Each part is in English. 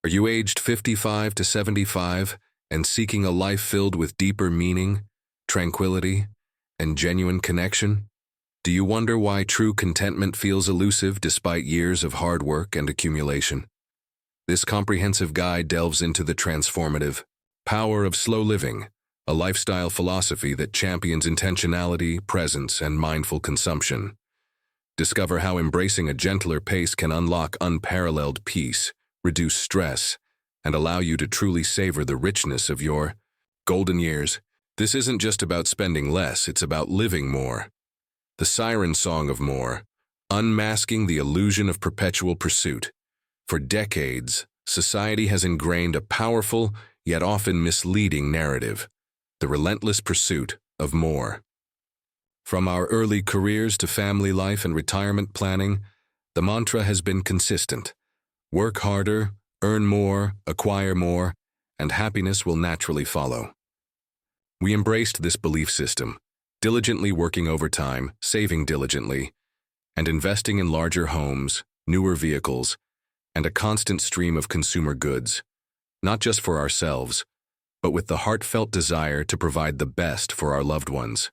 Are you aged 55 to 75 and seeking a life filled with deeper meaning, tranquility, and genuine connection? Do you wonder why true contentment feels elusive despite years of hard work and accumulation? This comprehensive guide delves into the transformative power of slow living, a lifestyle philosophy that champions intentionality, presence, and mindful consumption. Discover how embracing a gentler pace can unlock unparalleled peace, reduce stress, and allow you to truly savor the richness of your golden years. This isn't just about spending less, it's about living more. The siren song of more, unmasking the illusion of perpetual pursuit. For decades, society has ingrained a powerful, yet often misleading narrative, the relentless pursuit of more. From our early careers to family life and retirement planning, the mantra has been consistent. Work harder, earn more, acquire more, and happiness will naturally follow. We embraced this belief system, diligently working overtime, saving diligently, and investing in larger homes, newer vehicles, and a constant stream of consumer goods, not just for ourselves, but with the heartfelt desire to provide the best for our loved ones.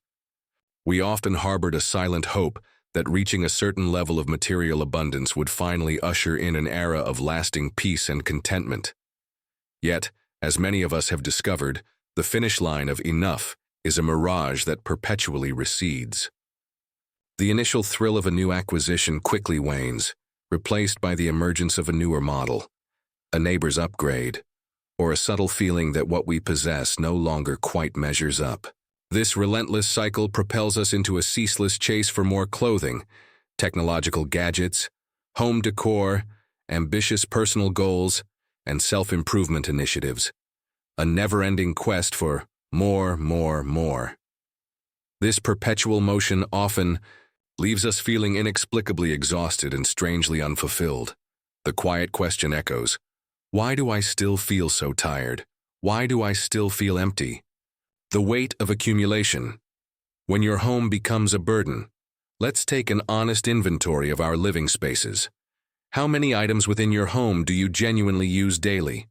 We often harbored a silent hope that reaching a certain level of material abundance would finally usher in an era of lasting peace and contentment. Yet, as many of us have discovered, the finish line of enough is a mirage that perpetually recedes. The initial thrill of a new acquisition quickly wanes, replaced by the emergence of a newer model, a neighbor's upgrade, or a subtle feeling that what we possess no longer quite measures up. This relentless cycle propels us into a ceaseless chase for more clothing, technological gadgets, home decor, ambitious personal goals, and self-improvement initiatives. A never-ending quest for more. This perpetual motion often leaves us feeling inexplicably exhausted and strangely unfulfilled. The quiet question echoes, why do I still feel so tired? Why do I still feel empty? The weight of accumulation. When your home becomes a burden, let's take an honest inventory of our living spaces. How many items within your home do you genuinely use daily?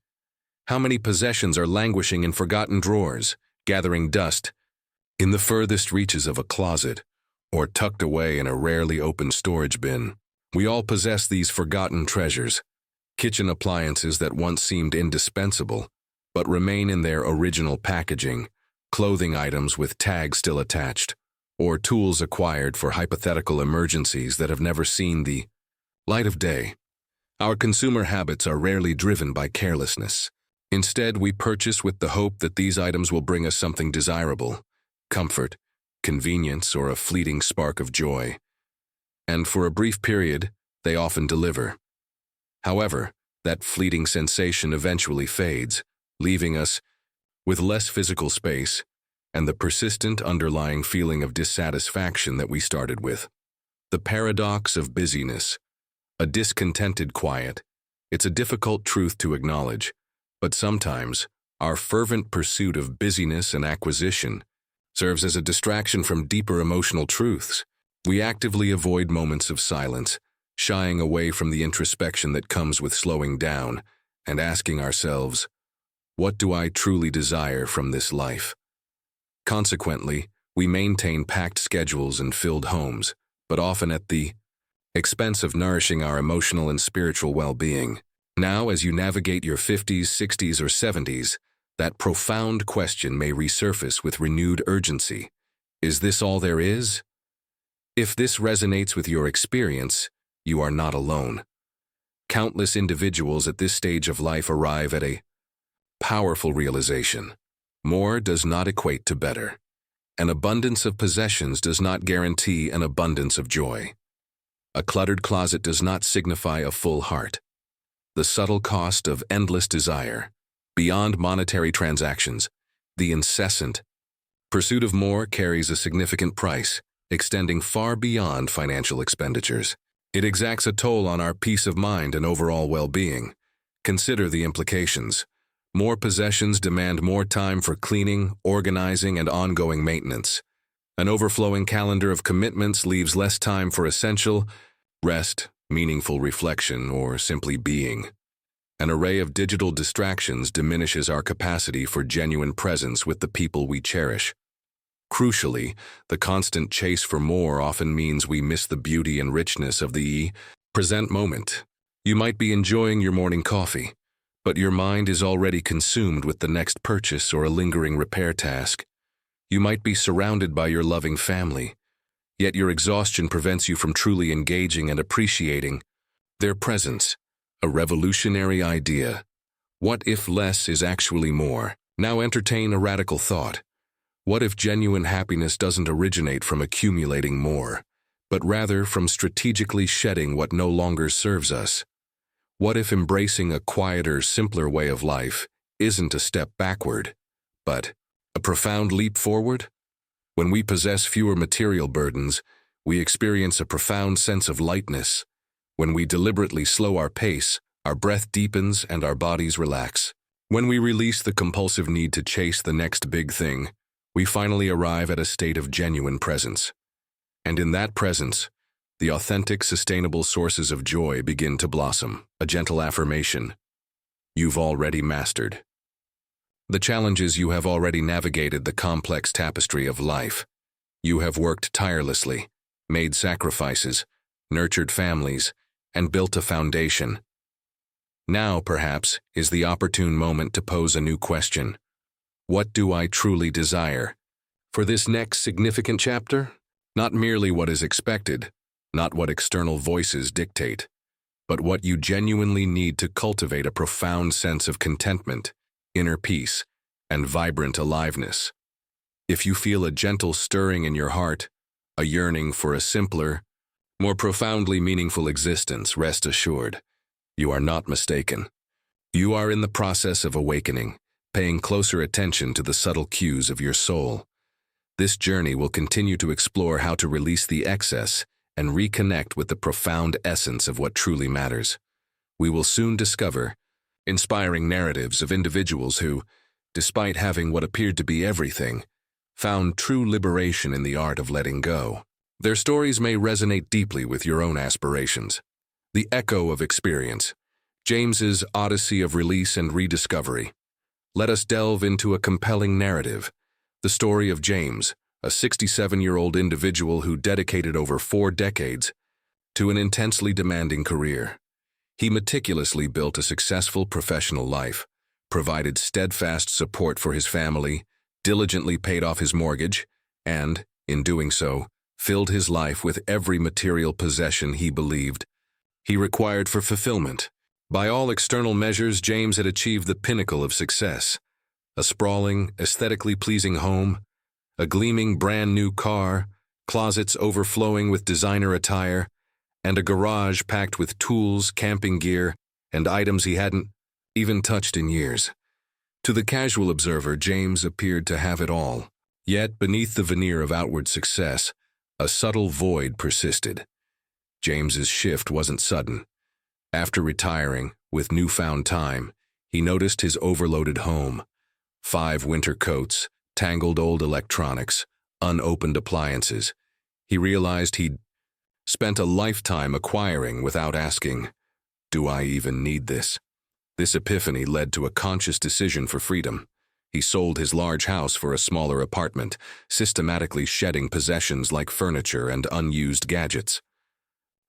How many possessions are languishing in forgotten drawers, gathering dust in the furthest reaches of a closet, or tucked away in a rarely opened storage bin? We all possess these forgotten treasures, kitchen appliances that once seemed indispensable, but remain in their original packaging, clothing items with tags still attached, or tools acquired for hypothetical emergencies that have never seen the light of day. Our consumer habits are rarely driven by carelessness. Instead, we purchase with the hope that these items will bring us something desirable, comfort, convenience, or a fleeting spark of joy. And for a brief period, they often deliver. However, that fleeting sensation eventually fades, leaving us with less physical space and the persistent underlying feeling of dissatisfaction that we started with. The paradox of busyness, a discontented quiet. It's a difficult truth to acknowledge, but sometimes our fervent pursuit of busyness and acquisition serves as a distraction from deeper emotional truths. We actively avoid moments of silence, shying away from the introspection that comes with slowing down and asking ourselves, what do I truly desire from this life? Consequently, we maintain packed schedules and filled homes, but often at the expense of nourishing our emotional and spiritual well-being. Now, as you navigate your 50s, 60s, or 70s, that profound question may resurface with renewed urgency. Is this all there is? If this resonates with your experience, you are not alone. Countless individuals at this stage of life arrive at a powerful realization. More does not equate to better. An abundance of possessions does not guarantee an abundance of joy. A cluttered closet does not signify a full heart. The subtle cost of endless desire, beyond monetary transactions, the incessant pursuit of more carries a significant price, extending far beyond financial expenditures. It exacts a toll on our peace of mind and overall well-being. Consider the implications. More possessions demand more time for cleaning, organizing, and ongoing maintenance. An overflowing calendar of commitments leaves less time for essential rest, meaningful reflection, or simply being. An array of digital distractions diminishes our capacity for genuine presence with the people we cherish. Crucially, the constant chase for more often means we miss the beauty and richness of the present moment. You might be enjoying your morning coffee, but your mind is already consumed with the next purchase or a lingering repair task. You might be surrounded by your loving family, yet your exhaustion prevents you from truly engaging and appreciating their presence. A revolutionary idea. What if less is actually more? Now entertain a radical thought. What if genuine happiness doesn't originate from accumulating more, but rather from strategically shedding what no longer serves us? What if embracing a quieter, simpler way of life isn't a step backward, but a profound leap forward? When we possess fewer material burdens, we experience a profound sense of lightness. When we deliberately slow our pace, our breath deepens and our bodies relax. When we release the compulsive need to chase the next big thing, we finally arrive at a state of genuine presence. And in that presence, the authentic, sustainable sources of joy begin to blossom. A gentle affirmation. You've already mastered the challenges. You have already navigated the complex tapestry of life. You have worked tirelessly, made sacrifices, nurtured families, and built a foundation. Now, perhaps, is the opportune moment to pose a new question. What do I truly desire for this next significant chapter? Not merely what is expected, not what external voices dictate, but what you genuinely need to cultivate a profound sense of contentment, inner peace, and vibrant aliveness. If you feel a gentle stirring in your heart, a yearning for a simpler, more profoundly meaningful existence, rest assured, you are not mistaken. You are in the process of awakening, paying closer attention to the subtle cues of your soul. This journey will continue to explore how to release the excess and reconnect with the profound essence of what truly matters. We will soon discover inspiring narratives of individuals who, despite having what appeared to be everything, found true liberation in the art of letting go. Their stories may resonate deeply with your own aspirations. The echo of experience. James's odyssey of release and rediscovery. Let us delve into a compelling narrative. The story of James, a 67-year-old individual who dedicated over 4 decades to an intensely demanding career. He meticulously built a successful professional life, provided steadfast support for his family, diligently paid off his mortgage, and, in doing so, filled his life with every material possession he believed he required for fulfillment. By all external measures, James had achieved the pinnacle of success. A sprawling, aesthetically pleasing home, a gleaming brand-new car, closets overflowing with designer attire, and a garage packed with tools, camping gear, and items he hadn't even touched in years. To the casual observer, James appeared to have it all. Yet, beneath the veneer of outward success, a subtle void persisted. James's shift wasn't sudden. After retiring, with newfound time, he noticed his overloaded home. 5 winter coats, tangled old electronics, unopened appliances. He realized he'd spent a lifetime acquiring without asking, "Do I even need this?" This epiphany led to a conscious decision for freedom. He sold his large house for a smaller apartment, systematically shedding possessions like furniture and unused gadgets.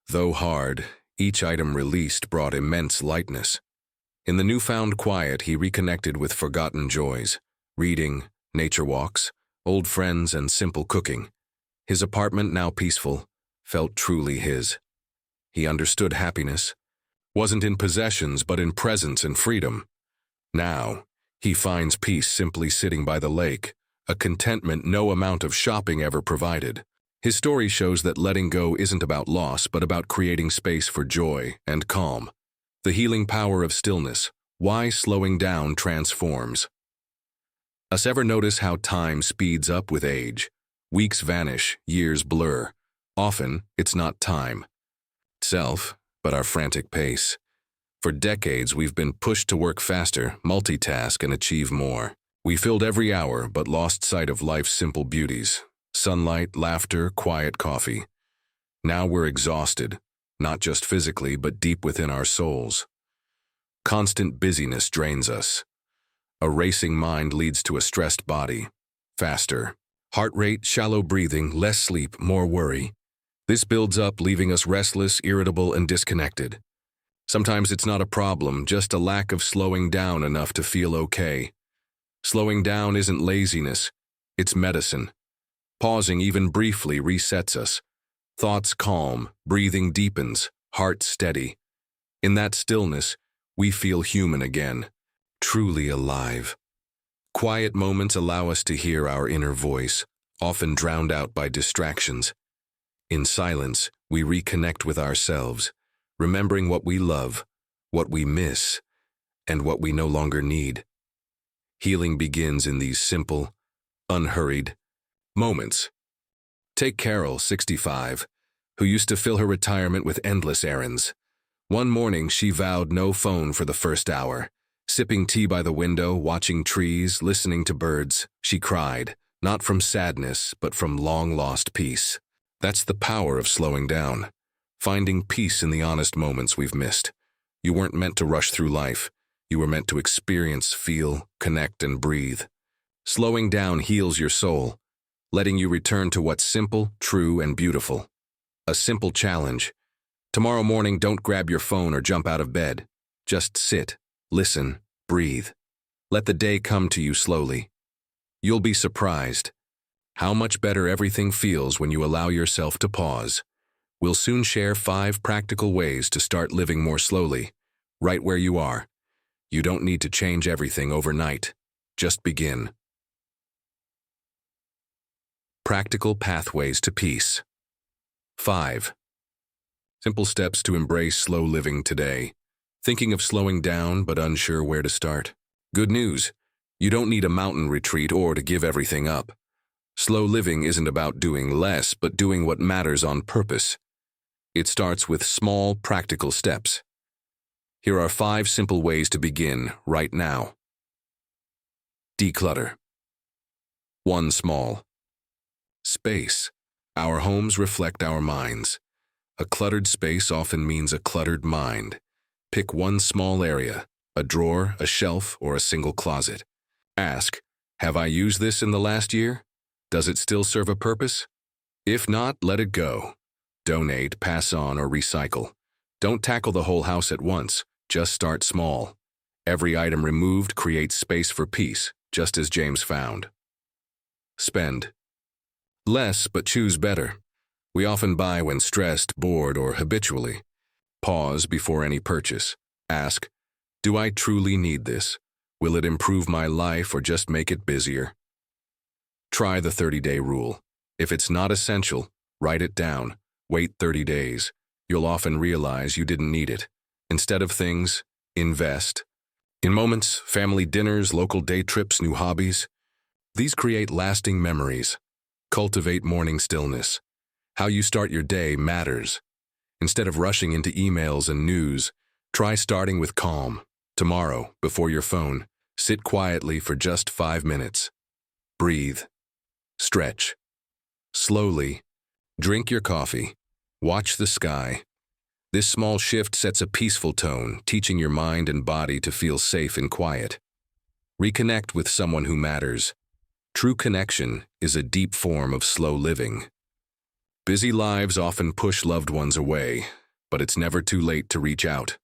Though hard, each item released brought immense lightness. In the newfound quiet, he reconnected with forgotten joys, reading, nature walks, old friends, and simple cooking. His apartment, now peaceful, felt truly his. He understood happiness wasn't in possessions but in presence and freedom. Now, he finds peace simply sitting by the lake, a contentment no amount of shopping ever provided. His story shows that letting go isn't about loss but about creating space for joy and calm. The healing power of stillness, why slowing down transforms. Us ever notice how time speeds up with age? Weeks vanish, years blur. Often, it's not time itself, but our frantic pace. For decades, we've been pushed to work faster, multitask, and achieve more. We filled every hour but lost sight of life's simple beauties. Sunlight, laughter, quiet coffee. Now we're exhausted, not just physically but deep within our souls. Constant busyness drains us. A racing mind leads to a stressed body. Faster heart rate, shallow breathing, less sleep, more worry. This builds up, leaving us restless, irritable, and disconnected. Sometimes it's not a problem, just a lack of slowing down enough to feel okay. Slowing down isn't laziness, it's medicine. Pausing even briefly resets us. Thoughts calm, breathing deepens, heart steady. In that stillness, we feel human again, truly alive. Quiet moments allow us to hear our inner voice, often drowned out by distractions. In silence, we reconnect with ourselves, remembering what we love, what we miss, and what we no longer need. Healing begins in these simple, unhurried moments. Take Carol, 65, who used to fill her retirement with endless errands. One morning, she vowed no phone for the first hour. Sipping tea by the window, watching trees, listening to birds, she cried, not from sadness, but from long-lost peace. That's the power of slowing down, finding peace in the honest moments we've missed. You weren't meant to rush through life. You were meant to experience, feel, connect, and breathe. Slowing down heals your soul, letting you return to what's simple, true, and beautiful. A simple challenge. Tomorrow morning, don't grab your phone or jump out of bed. Just sit, listen, breathe. Let the day come to you slowly. You'll be surprised how much better everything feels when you allow yourself to pause. We'll soon share 5 practical ways to start living more slowly, right where you are. You don't need to change everything overnight. Just begin. Practical pathways to peace. 5. Simple steps to embrace slow living today. Thinking of slowing down but unsure where to start? Good news. You don't need a mountain retreat or to give everything up. Slow living isn't about doing less, but doing what matters on purpose. It starts with small, practical steps. Here are 5 simple ways to begin right now. Declutter. 1. Small. Space. Our homes reflect our minds. A cluttered space often means a cluttered mind. Pick one small area, a drawer, a shelf, or a single closet. Ask, have I used this in the last year? Does it still serve a purpose? If not, let it go. Donate, pass on, or recycle. Don't tackle the whole house at once. Just start small. Every item removed creates space for peace, just as James found. Spend. Less, but choose better. We often buy when stressed, bored, or habitually. Pause before any purchase. Ask, do I truly need this? Will it improve my life or just make it busier? Try the 30-day rule. If it's not essential, write it down. Wait 30 days. You'll often realize you didn't need it. Instead of things, invest. In moments, family dinners, local day trips, new hobbies. These create lasting memories. Cultivate morning stillness. How you start your day matters. Instead of rushing into emails and news, try starting with calm. Tomorrow, before your phone, sit quietly for just 5 minutes. Breathe. Stretch. Slowly. Drink your coffee. Watch the sky. This small shift sets a peaceful tone, teaching your mind and body to feel safe and quiet. Reconnect with someone who matters. True connection is a deep form of slow living. Busy lives often push loved ones away, but it's never too late to reach out.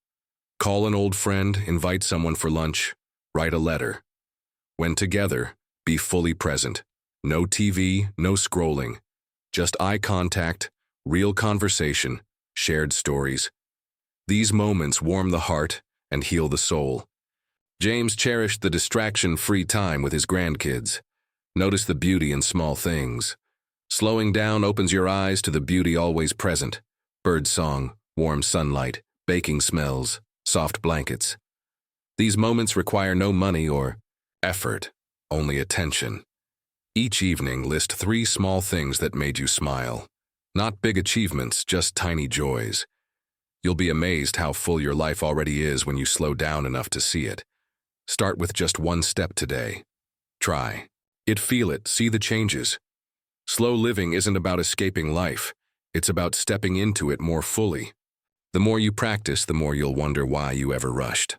Call an old friend, invite someone for lunch, write a letter. When together, be fully present. No TV, no scrolling. Just eye contact, real conversation, shared stories. These moments warm the heart and heal the soul. James cherished the distraction-free time with his grandkids. Notice the beauty in small things. Slowing down opens your eyes to the beauty always present. Bird song, warm sunlight, baking smells, soft blankets. These moments require no money or effort, only attention. Each evening, list 3 small things that made you smile. Not big achievements, just tiny joys. You'll be amazed how full your life already is when you slow down enough to see it. Start with just 1 step today. Try it, feel it, see the changes. Slow living isn't about escaping life. It's about stepping into it more fully. The more you practice, the more you'll wonder why you ever rushed.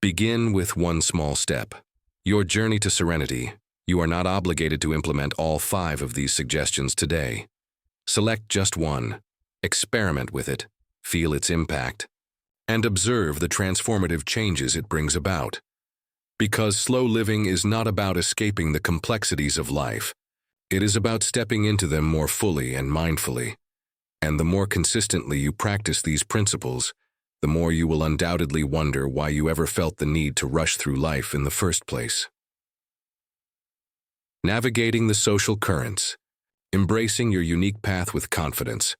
Begin with one small step. Your journey to serenity. You are not obligated to implement all 5 of these suggestions today. Select just one, experiment with it, feel its impact, and observe the transformative changes it brings about. Because slow living is not about escaping the complexities of life. It is about stepping into them more fully and mindfully. And the more consistently you practice these principles, the more you will undoubtedly wonder why you ever felt the need to rush through life in the first place. Navigating the social currents. Embracing your unique path with confidence.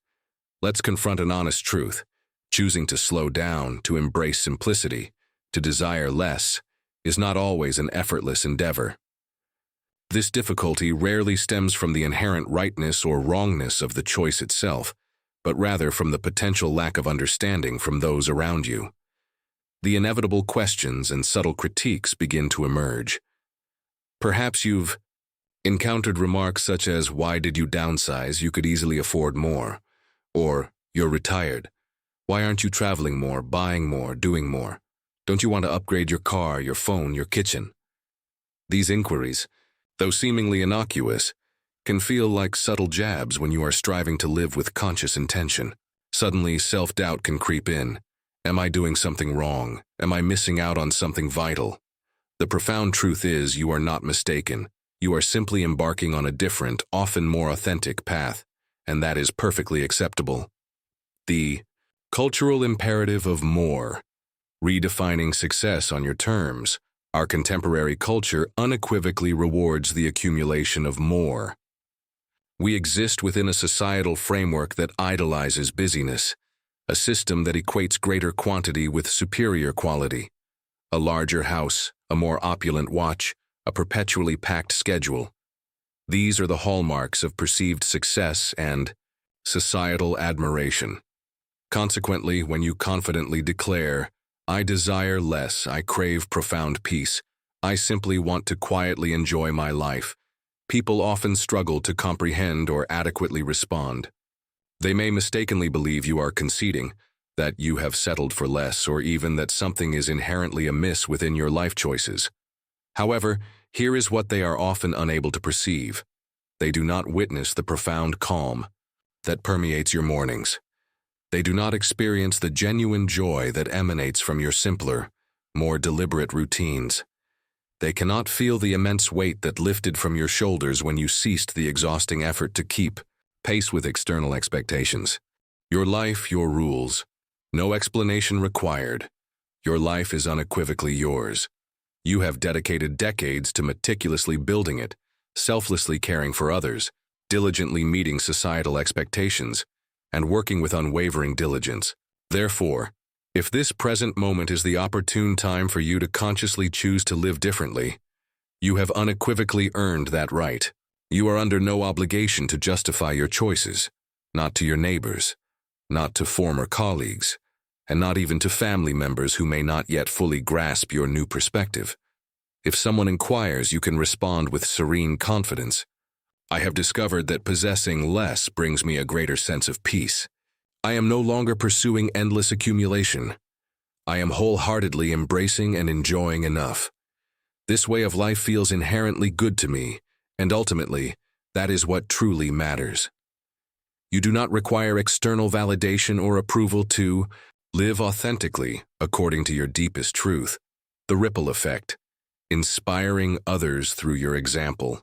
Let's confront an honest truth. Choosing to slow down, to embrace simplicity, to desire less, is not always an effortless endeavor. This difficulty rarely stems from the inherent rightness or wrongness of the choice itself, but rather from the potential lack of understanding from those around you. The inevitable questions and subtle critiques begin to emerge. Perhaps you've encountered remarks such as, "Why did you downsize? You could easily afford more." Or, "You're retired. Why aren't you traveling more, buying more, doing more? Don't you want to upgrade your car, your phone, your kitchen?" These inquiries, though seemingly innocuous, can feel like subtle jabs when you are striving to live with conscious intention. Suddenly, self-doubt can creep in. Am I doing something wrong? Am I missing out on something vital? The profound truth is, you are not mistaken. You are simply embarking on a different, often more authentic path, and that is perfectly acceptable. The cultural imperative of more. Redefining success on your terms. Our contemporary culture unequivocally rewards the accumulation of more. We exist within a societal framework that idolizes busyness, a system that equates greater quantity with superior quality. A larger house, a more opulent watch, a perpetually packed schedule. These are the hallmarks of perceived success and societal admiration. Consequently, when you confidently declare, "I desire less, I crave profound peace, I simply want to quietly enjoy my life," people often struggle to comprehend or adequately respond. They may mistakenly believe you are conceding, that you have settled for less, or even that something is inherently amiss within your life choices. However, here is what they are often unable to perceive. They do not witness the profound calm that permeates your mornings. They do not experience the genuine joy that emanates from your simpler, more deliberate routines. They cannot feel the immense weight that lifted from your shoulders when you ceased the exhausting effort to keep pace with external expectations. Your life, your rules. No explanation required. Your life is unequivocally yours. You have dedicated decades to meticulously building it, selflessly caring for others, diligently meeting societal expectations, and working with unwavering diligence. Therefore, if this present moment is the opportune time for you to consciously choose to live differently, you have unequivocally earned that right. You are under no obligation to justify your choices, not to your neighbors, not to former colleagues, and not even to family members who may not yet fully grasp your new perspective. If someone inquires, you can respond with serene confidence. "I have discovered that possessing less brings me a greater sense of peace. I am no longer pursuing endless accumulation. I am wholeheartedly embracing and enjoying enough. This way of life feels inherently good to me, and ultimately, that is what truly matters." You do not require external validation or approval to live authentically according to your deepest truth. The ripple effect, inspiring others through your example.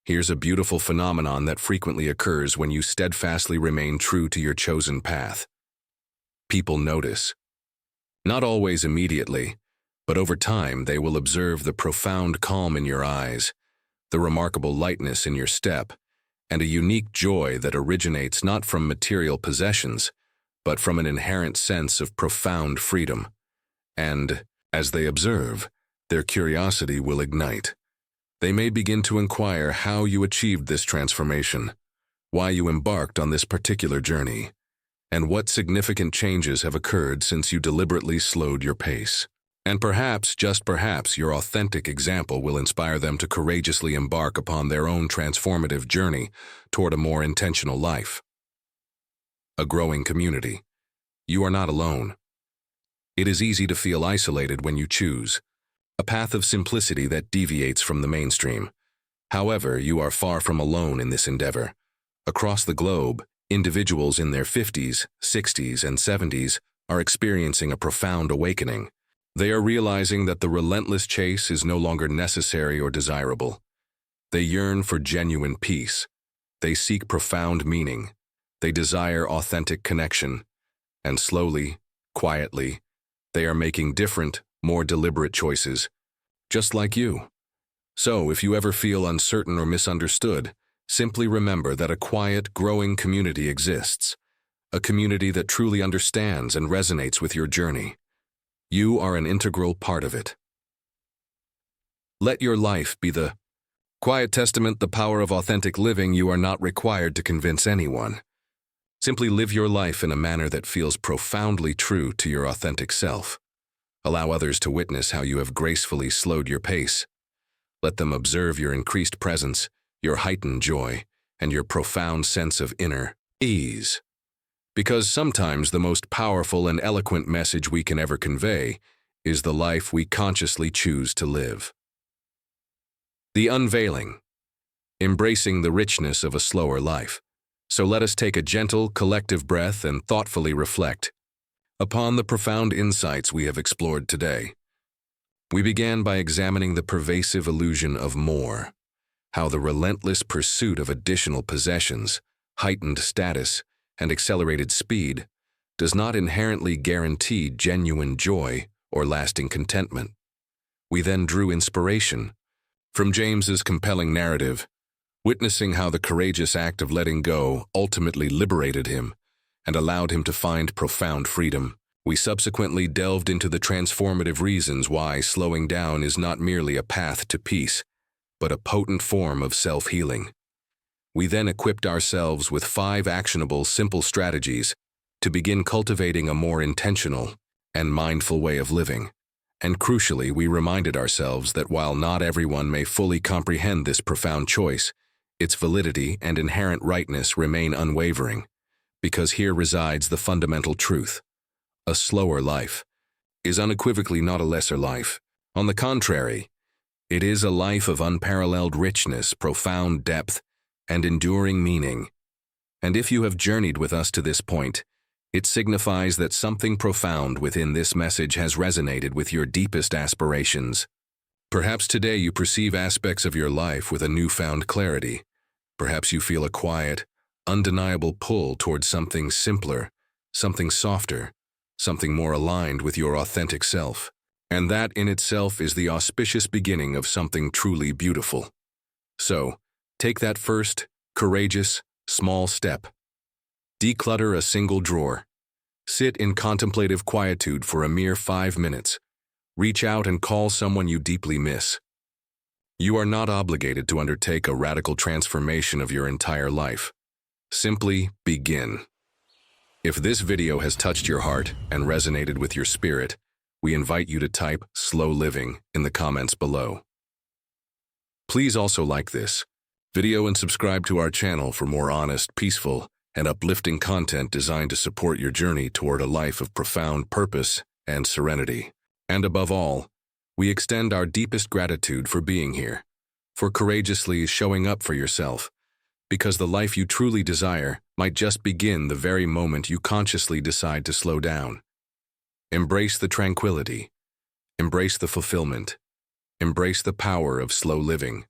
Here's a beautiful phenomenon that frequently occurs when you steadfastly remain true to your chosen path. People notice. Not always immediately, but over time they will observe the profound calm in your eyes, the remarkable lightness in your step, and a unique joy that originates not from material possessions, but from an inherent sense of profound freedom. And, as they observe, their curiosity will ignite. They may begin to inquire how you achieved this transformation, why you embarked on this particular journey, and what significant changes have occurred since you deliberately slowed your pace. And perhaps, just perhaps, your authentic example will inspire them to courageously embark upon their own transformative journey toward a more intentional life. A growing community. You are not alone. It is easy to feel isolated when you choose a path of simplicity that deviates from the mainstream. However, you are far from alone in this endeavor. Across the globe, individuals in their 50s, 60s, and 70s are experiencing a profound awakening. They are realizing that the relentless chase is no longer necessary or desirable. They yearn for genuine peace. They seek profound meaning. They desire authentic connection. And slowly, quietly, they are making different, more deliberate choices, just like you. So, if you ever feel uncertain or misunderstood, simply remember that a quiet, growing community exists, a community that truly understands and resonates with your journey. You are an integral part of it. Let your life be the quiet testament, the power of authentic living. You are not required to convince anyone. Simply live your life in a manner that feels profoundly true to your authentic self. Allow others to witness how you have gracefully slowed your pace. Let them observe your increased presence, your heightened joy, and your profound sense of inner ease. Because sometimes the most powerful and eloquent message we can ever convey is the life we consciously choose to live. The unveiling, embracing the richness of a slower life. So let us take a gentle, collective breath and thoughtfully reflect upon the profound insights we have explored today. We began by examining the pervasive illusion of more, how the relentless pursuit of additional possessions, heightened status, and accelerated speed does not inherently guarantee genuine joy or lasting contentment. We then drew inspiration from James's compelling narrative, witnessing how the courageous act of letting go ultimately liberated him and allowed him to find profound freedom. We subsequently delved into the transformative reasons why slowing down is not merely a path to peace, but a potent form of self-healing. We then equipped ourselves with 5 actionable, simple strategies to begin cultivating a more intentional and mindful way of living. And crucially, we reminded ourselves that while not everyone may fully comprehend this profound choice, its validity and inherent rightness remain unwavering, because here resides the fundamental truth. A slower life is unequivocally not a lesser life. On the contrary, it is a life of unparalleled richness, profound depth, and enduring meaning. And if you have journeyed with us to this point, it signifies that something profound within this message has resonated with your deepest aspirations. Perhaps today you perceive aspects of your life with a newfound clarity. Perhaps you feel a quiet, undeniable pull towards something simpler, something softer, something more aligned with your authentic self. And that in itself is the auspicious beginning of something truly beautiful. So, take that first, courageous, small step. Declutter a single drawer. Sit in contemplative quietude for a mere 5 minutes. Reach out and call someone you deeply miss. You are not obligated to undertake a radical transformation of your entire life. Simply begin. If this video has touched your heart and resonated with your spirit, we invite you to type "slow living" in the comments below. Please also like this video and subscribe to our channel for more honest, peaceful, and uplifting content designed to support your journey toward a life of profound purpose and serenity. And above all, we extend our deepest gratitude for being here, for courageously showing up for yourself, because the life you truly desire might just begin the very moment you consciously decide to slow down. Embrace the tranquility. Embrace the fulfillment. Embrace the power of slow living.